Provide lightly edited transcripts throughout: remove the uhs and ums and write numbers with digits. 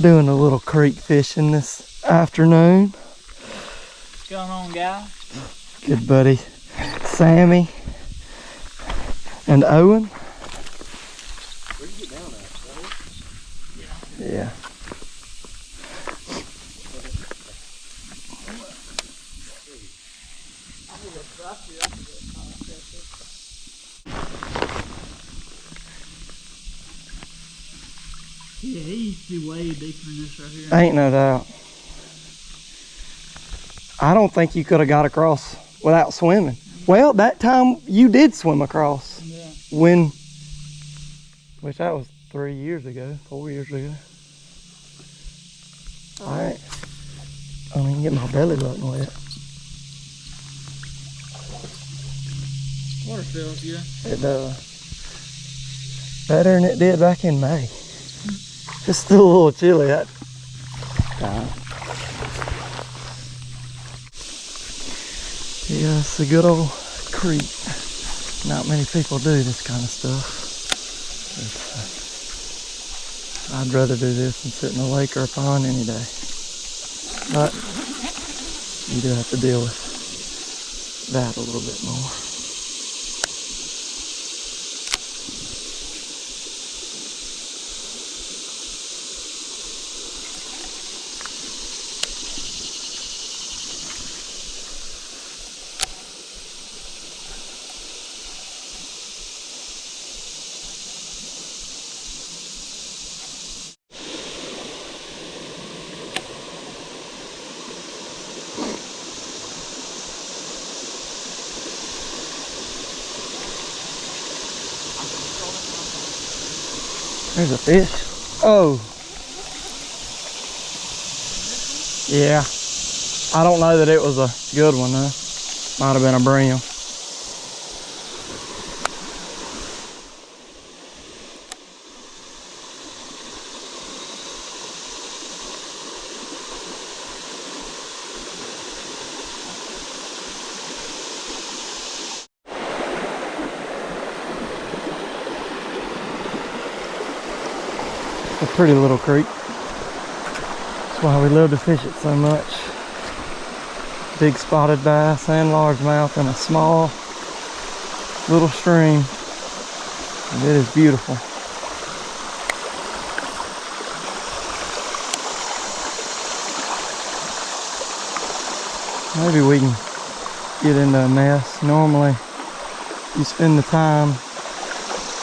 Doing a little creek fishing this afternoon. What's going on, guys? Good buddy Sammy and Owen. Where you get down at? Yeah. Yeah, he used to be way deeper than this right here. Ain't no doubt. I don't think you could have got across without swimming. Well, that time you did swim across. Yeah. Which that was 3 years ago, 4 years ago. All right. I mean, get my belly button wet. Water feels good. It does. Better than it did back in May. It's still a little chilly that time. Yeah, it's a good old creek. Not many people do this kind of stuff. I'd rather do this than sit in a lake or a pond any day. But you do have to deal with that a little bit more. There's a fish. Oh. Yeah. I don't know that it was a good one though. Might have been a brim. A pretty little creek. That's why we love to fish it so much. Big spotted bass and largemouth in a small little stream. And it is beautiful. Maybe we can get into a mess. Normally, you spend the time,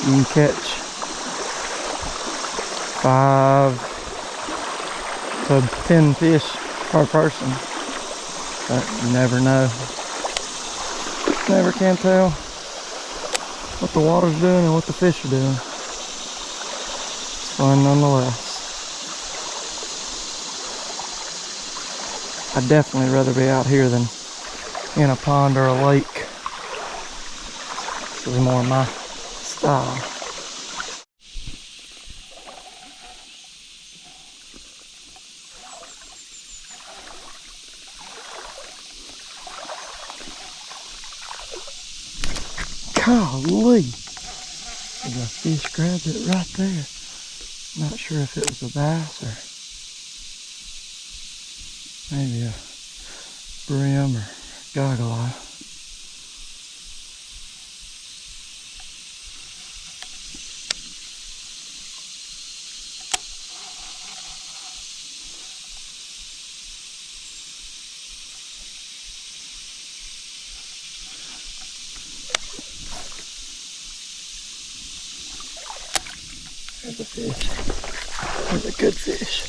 you can catch 5 to 10 fish per person, but you never know. Never can tell what the water's doing and what the fish are doing. It's fun nonetheless. I'd definitely rather be out here than in a pond or a lake. This is more my style. Golly, the fish grabbed it right there. Not sure if it was a bass or maybe a brim or goggle eye. There's a fish. There's a good fish.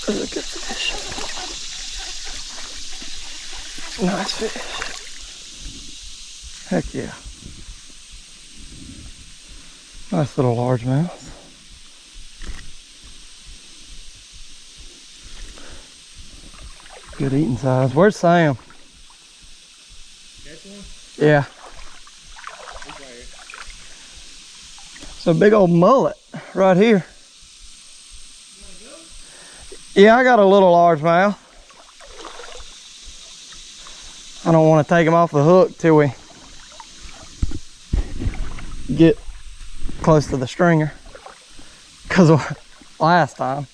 There's a good fish. Nice fish. Heck yeah. Nice little largemouth. Good eating size. Where's Sam? Catch one? Yeah. He's right here. It's a big old mullet right here. Yeah, I got a little largemouth. I don't want to take him off the hook till we get close to the stringer. Because last time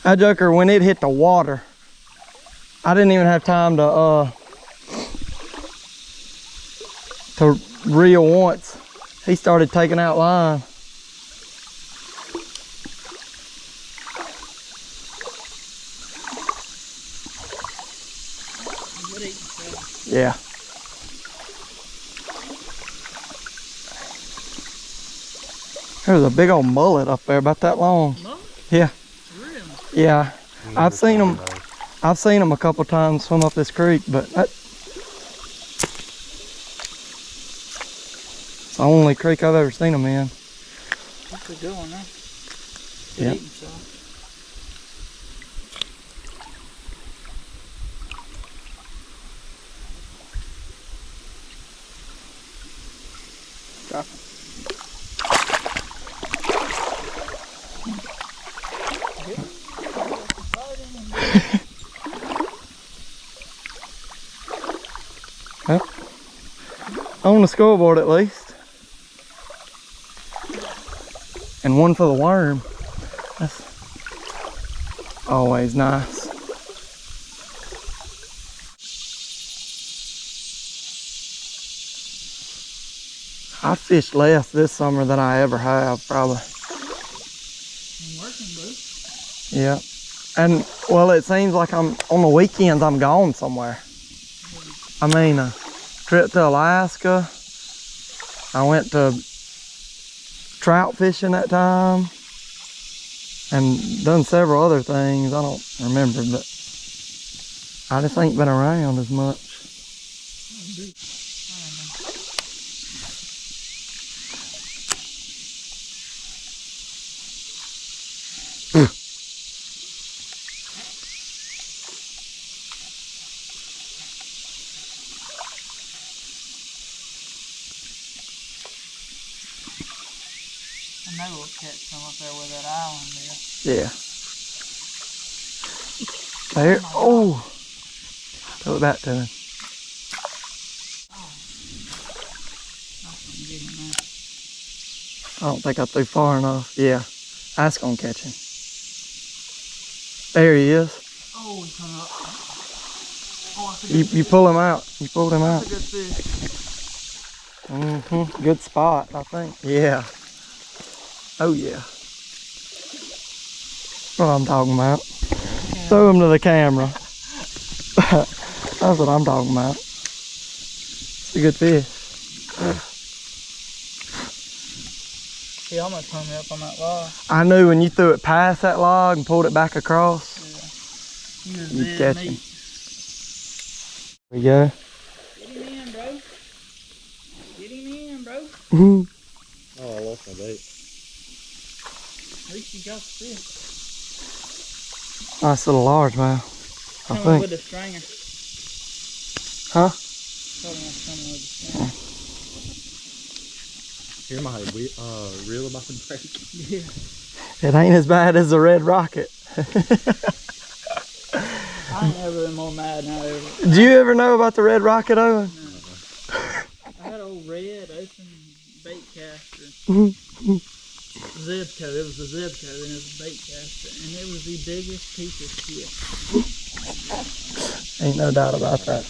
That joker, when it hit the water, I didn't even have time to reel once. He started taking out line. Yeah. There's a big old mullet up there about that long. Mullet? Yeah. Really? Yeah. I've seen them. I've seen them a couple times swim up this creek, but it's the only creek I've ever seen them in. That's a good one, huh? Yeah. Eating some. Well, on the scoreboard at least. And one for the worm. That's always nice. I fished less this summer than I ever have, probably. I'm working, bro. Yeah. And, well, it seems like on the weekends I'm gone somewhere. I mean, a trip to Alaska. I went to trout fishing that time. And done several other things. I don't remember, but I just ain't been around as much. I know we'll catch some up there with that island there. Yeah. There. Oh. Throw it back to him. I'm getting that. I don't think I threw far enough. Yeah. That's gonna catch him. There he is. Oh, he come up. Oh, that's a good You fish. pull him out. You pulled him out. That's a good fish. Mm-hmm. Good spot, I think. Yeah. Oh yeah. What I'm talking about. Yeah. Throw him to the camera. That's what I'm talking about. It's a good fish. He almost hung me up on that log. I knew when you threw it past that log and pulled it back across, He was you'd dead catch meat. him. There we go. Get him in, bro. Get him in, bro. Oh, I lost my bait. At least you got the fish. Nice little largemouth, I Coming think. with the stringer. Huh? Told him I was coming with the stringer. Hear my reel about to break. Yeah. It ain't as bad as the red rocket. I ain't ever been more mad than I ever. Did you ever know about the red rocket, Owen? I had old red open bait caster. Zebco. It was a Zebco and it was a bait caster. And it was the biggest piece of shit. Ain't no doubt about that.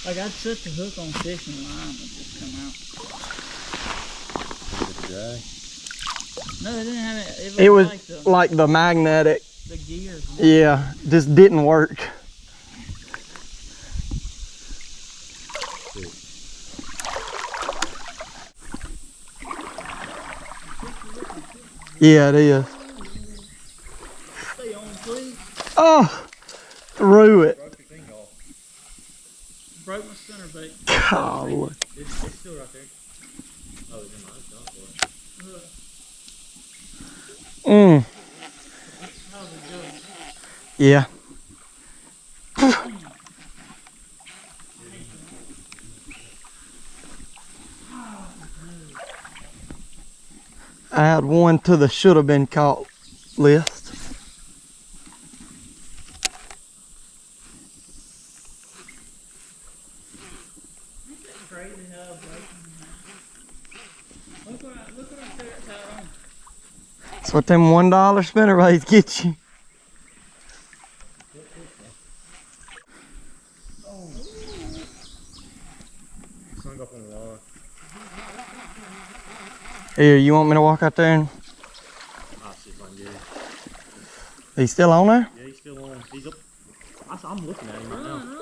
Like I'd set the hook on fish and line and just come out. Dry. No, it didn't have it. It was like like the magnetic, the gears. yeah, just didn't work. Yeah, it is. Stay on, please. Oh, threw it. Broke your thing off. Broke my center bait. Golly. It's still right there. Oh, it's in my gone for it. Mm. That was a good one. Yeah. I had one to the should have been caught list. Ain't that crazy how breaking look what I ferret's out on. That's what them $1 spinnerbaits get you. Here, you want me to walk out there and... I'll see if I can get him. He's still on there? Yeah, he's still on. He's up. I'm looking at him right now.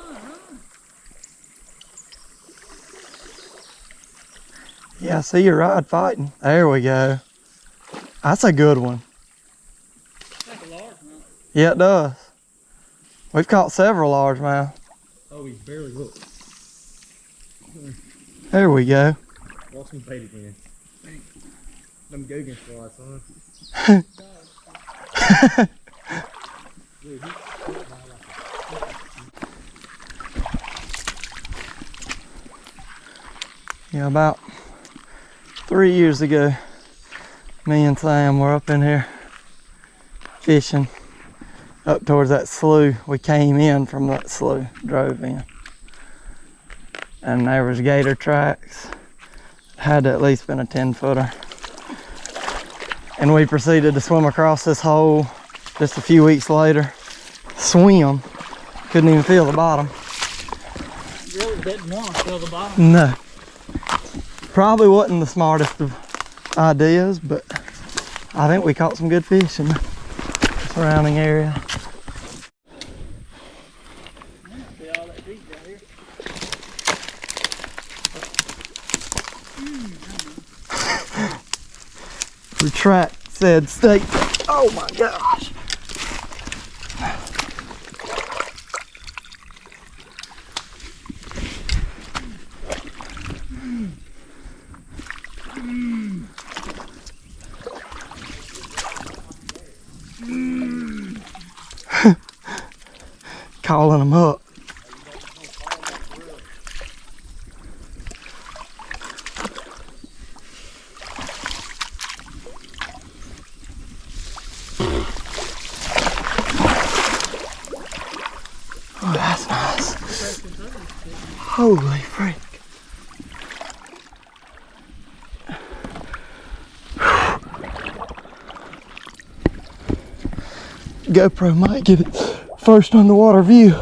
Yeah, I see your rod fighting. There we go. That's a good one. Like a largemouth. Yeah, it does. We've caught several largemouth. Oh, he's barely hooked. There we go. Lost some bait again. Them Guggen flies, son. Dude, Yeah, about 3 years ago, me and Sam were up in here fishing up towards that slough. We came in from that slough, drove in. And there was gator tracks. Had to at least been a 10-footer. And we proceeded to swim across this hole just a few weeks later. Swim. Couldn't even feel the bottom. Really didn't want to feel the bottom. No. Probably wasn't the smartest of ideas, but I think we caught some good fish in the surrounding area. See all that deep right here. Retract said statement. Oh my gosh. Calling them up. Oh, that's nice. Holy frick. GoPro might get it first underwater view.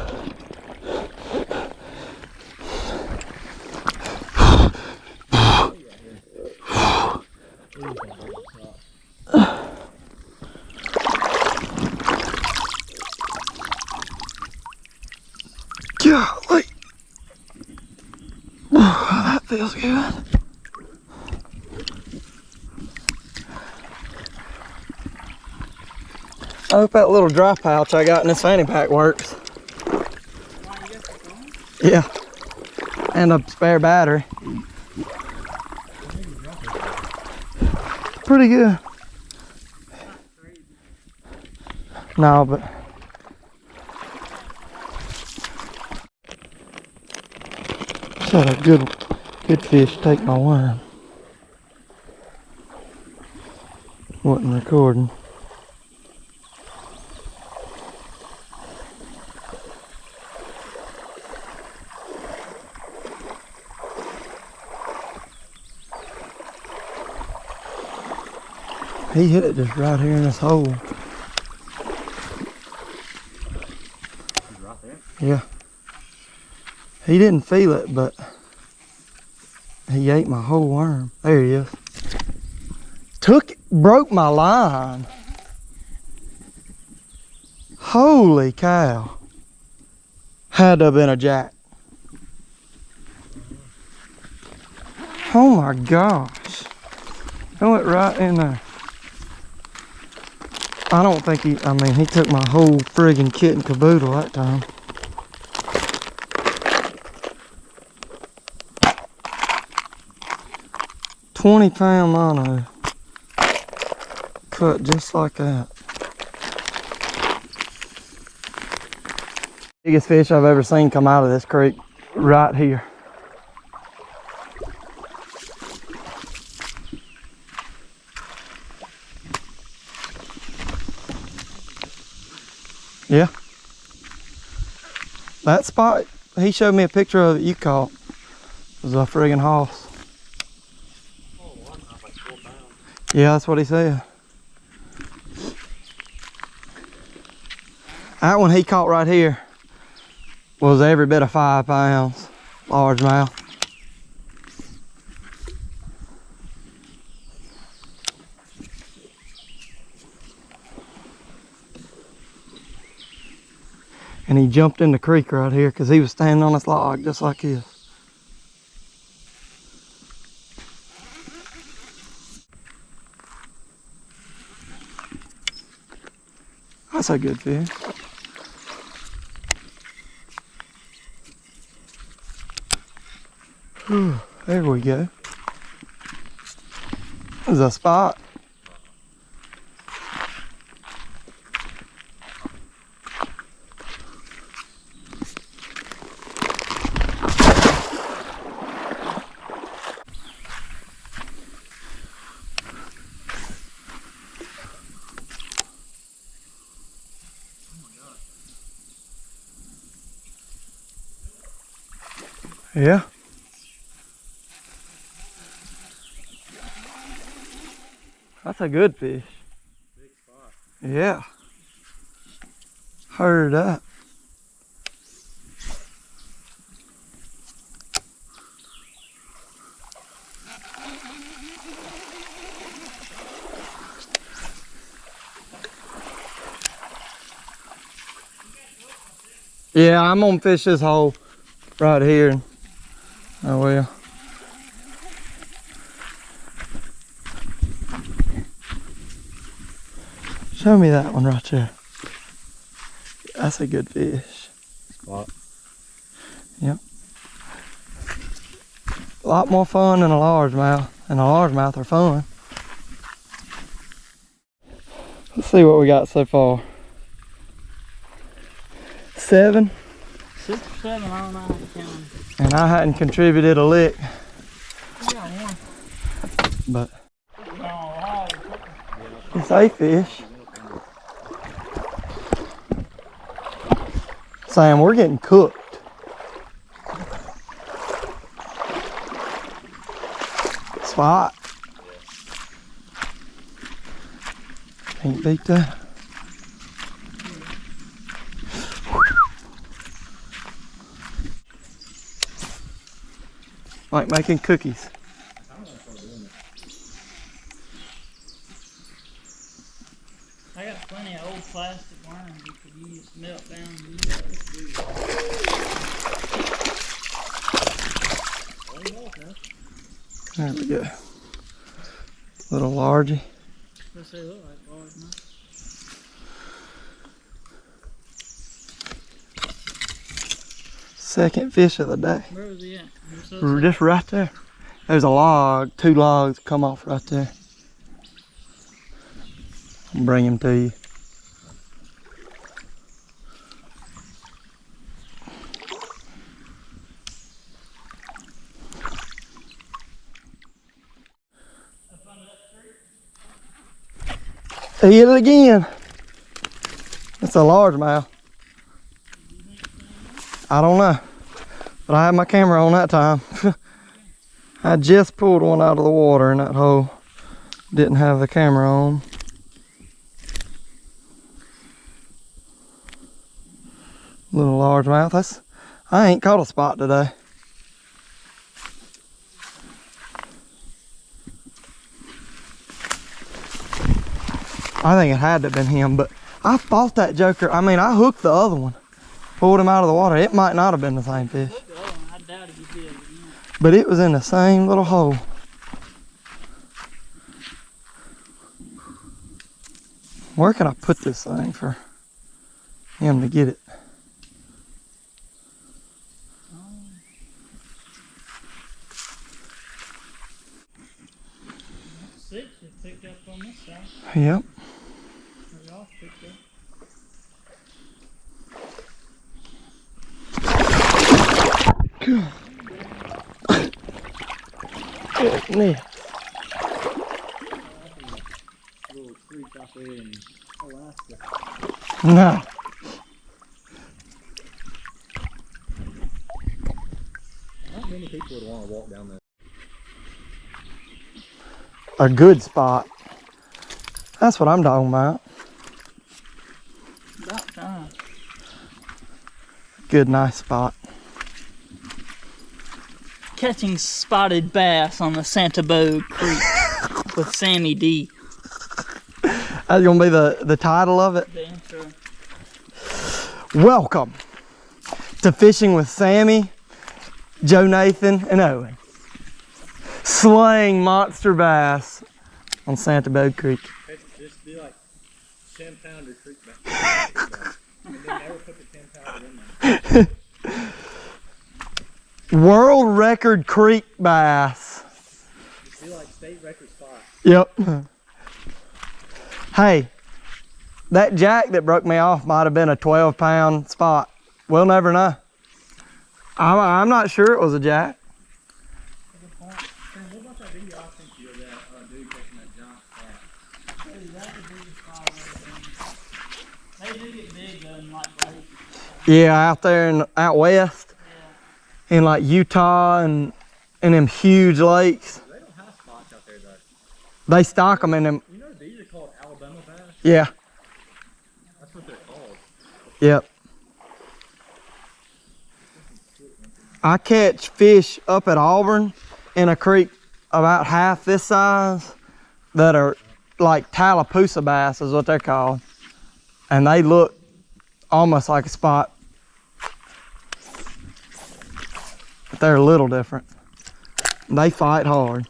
Golly. Oh, that feels good. I hope that little dry pouch I got in this fanny pack works. Yeah. And a spare battery. Pretty good. No, but just had a good fish take my worm. Wasn't recording. He hit it just right here in this hole. he's right there. Yeah. He didn't feel it, but he ate my whole worm. There he is. Broke my line. Holy cow. Had to have been a jack. Oh my gosh. It went right in there. I don't think he took my whole friggin' kit and caboodle that time. £20 mono. Cut just like that. Biggest fish I've ever seen come out of this creek right here. Yeah. That spot, he showed me a picture of it you caught. It was a friggin' hoss. Oh, I'm not like 4 pounds. Yeah, that's what he said. That one he caught right here was every bit of 5 pounds. Largemouth. And he jumped in the creek right here because he was standing on this log just like this. That's a good fish. Whew, there we go. There's a spot. Yeah. That's a good fish. Big spot. Yeah. Heard that. Yeah, I'm gonna fish this hole right here. Oh well. Show me that one right there. That's a good fish. Spot. Yep. A lot more fun than a largemouth, and a largemouth are fun. Let's see what we got so far. 7. 6 or 7, I don't know how to count. And I hadn't contributed a lick, You got one. but Oh, it's a fish. Sam, we're getting cooked. Spot. Can't beat that. Like making cookies. I got plenty of old plastic worms you could use, melt down and use those. There we go. Little largy. What's they look like, largemouth? Second fish of the day. Where was he at? We're just right there. There's a log, 2 logs come off right there. I'll bring him to you. Hit it again. It's a largemouth. I don't know, but I had my camera on that time. I just pulled one out of the water in that hole. Didn't have the camera on. Little largemouth. I ain't caught a spot today. I think it had to have been him, but I fought that joker. I mean, I hooked the other one. Pulled him out of the water. It might not have been the same fish. I doubt if you did. But it was in the same little hole. Where can I put this thing for him to get it? 6 is picked up on this side. Yep. Or y'all picked up. Goodness. Little creek out there in Alaska. No. Not many people would want to walk down there. A good spot. That's what I'm talking about. About time. Good, nice spot. Catching spotted bass on the Santa Bo Creek with Sammy D. That's gonna be the title of it. The intro. Welcome to Fishing with Sammy, Joe Nathan, and Owen. Slaying monster bass on Santa Bo Creek. It's just be like 10-pounder creek bass. And then never put the 10-pounder in there. World record creek bass. Just be like state record spot. Yep. Hey, that jack that broke me off might have been a 12-pound spot. We'll never know. I'm not sure it was a jack. Good point. What about that video I sent you of that dude catching that giant spot? Dude, that's the biggest spot I've ever seen. They do get big though in like lakes. Yeah, out there out west, in like Utah and them huge lakes. They don't have spots out there though. They stock them in them. You know these are called Alabama bass? Yeah. That's what they're called. Yep. I catch fish up at Auburn in a creek about half this size that are like Tallapoosa bass is what they're called. And they look almost like a spot. But they're a little different. They fight hard.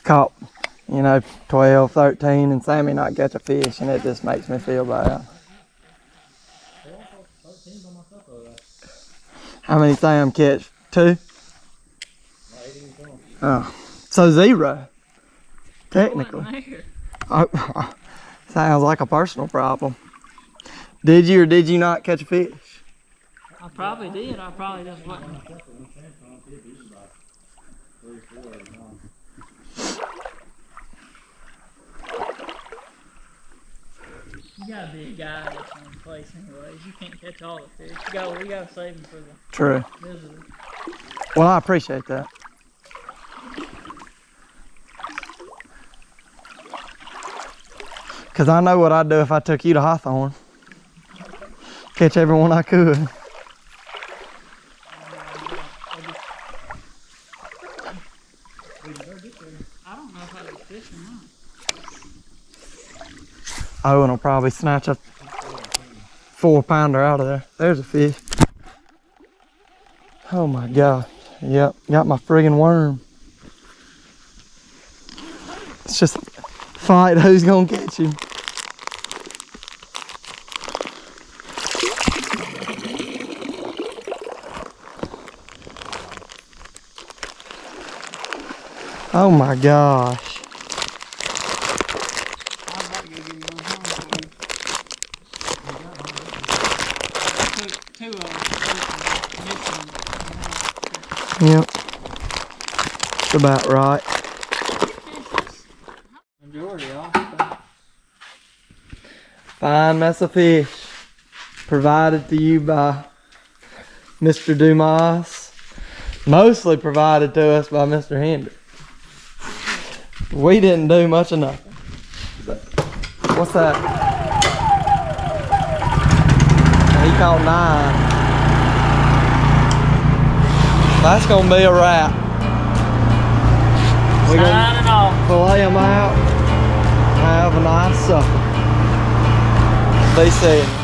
Caught, 12, 13, and Sammy not catch a fish, and it just makes me feel bad. How many Sam catch? 2? Oh, so 0, technically. Oh, sounds like a personal problem. Did you or did you not catch a fish? I probably did. I probably just wasn't. You gotta be a guy that's on the place anyways. You can't catch all the fish. We gotta save them for the True. visitors. Well, I appreciate that. Because I know what I'd do if I took you to Hawthorne. Catch everyone I could. I don't know if I could fish or not. Owen will probably snatch a 4-pounder out of there. There's a fish. Oh my God. Yep, got my friggin' worm. It's just fight who's gonna catch him. Oh my gosh. I'm about to go give you one home. Two of them. Yep. That's about right. Majority off. Fine mess of fish. Provided to you by Mr. Dumas. Mostly provided to us by Mr. Hendry. We didn't do much of nothing. What's that? He caught 9. That's gonna be a wrap. We're Signing off. gonna fillet them out. Have a nice supper. Be safe.